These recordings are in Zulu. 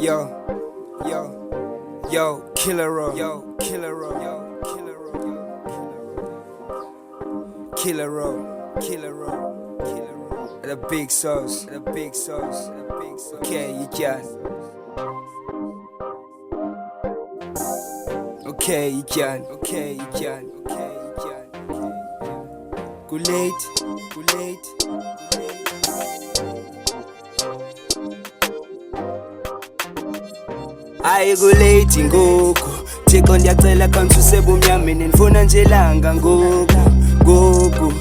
Yo, Killer Row, Killer Row, Killer Row, Killer Row, Killer Row, Killer Row. The big sauce, the big sauce, the big sauce. Okay, you can. Okay, you can. Okay, you can. Okay, you can. Go late, go late. Ayikulethi ngoku Thixo ndiyacela khansi usebumnyameni ndifuna nje langa ngoku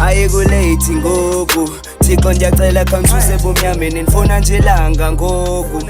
Ayikulethi ngoku Thixo ndiyacela khansi usebumnyameni ndifuna nje langa ngoku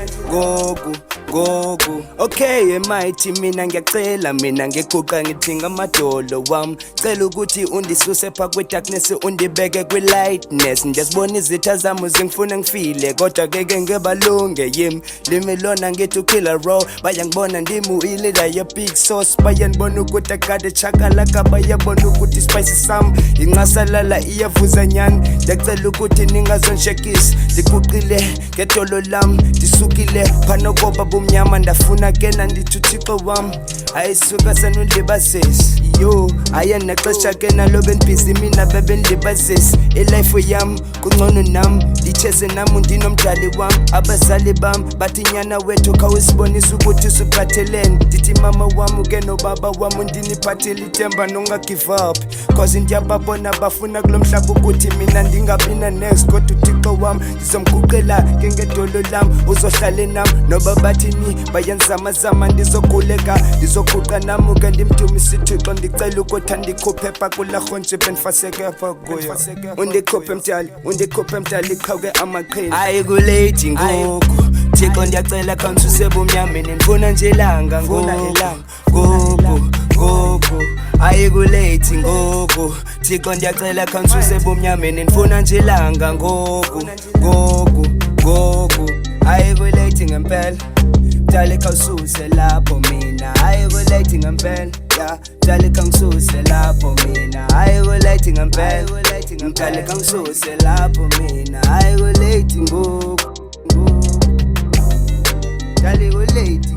Okay mighty mina ngiyacela mina ngiguqa ngithinga amadolo wami cela ukuthi undisuse pha kwe-darkness undibeke kwi-lightness ndiyazibona izitha zami zingifuna ngifile kodwa keke ngebalunge yimi limi lona ngithi Killer Row bayangibona ndimi i-leader ye-big sauce bayangibona ukuthi akade chakalaka bayabona ukuthi spicy sami incasalala iyavuza nyani ndiyacela ukuthi ningazonshekisi ndiguqile ngedolo lami ndisukile phanokoba bumnyama ndafuna kena ndithi uThixo wami ayisuka sanulibazesi yo ayenaxesha kena lobe ndibhizi mina bebendibazesi ilife yami kungcono nami ndichese nami ndinomdali wami abazali bami bathi nyana wethu khawusibonisa ukuthi suphathelene ndithi mama wami ke nobaba wami ndiniphathele ithemba nongagive up cause ndiyababona bafuna kulo mhlaba ukuthi mina ndingabina next kodwa uThixo wami ndizomguqela ngedolo lami uzohlale nami noba bathini bayenzamazama ndizokhuleka ndizoguqa nami ke ndimdumise uThixo ndicela ukuthi andikhuphe pha kula khonjiphe ndifaseke pha kuyo undikhuphe mdali qhawuke amaqhele ayikulethi ngoku Thixo ndiyacela khansi usebumnyameni ndifuna nje langa ngoku ayikulethi ngoku Thixo ndiyacela khansi usebumnyameni ndifuna nje langa ngoku ayikulethi ngempela dale khawususe lapho mina ayikulethi ngempela dale khawususe lapho mina ayikulethi ngempela dale khawususe lapho mina ayikulethi ngoku dale kulethi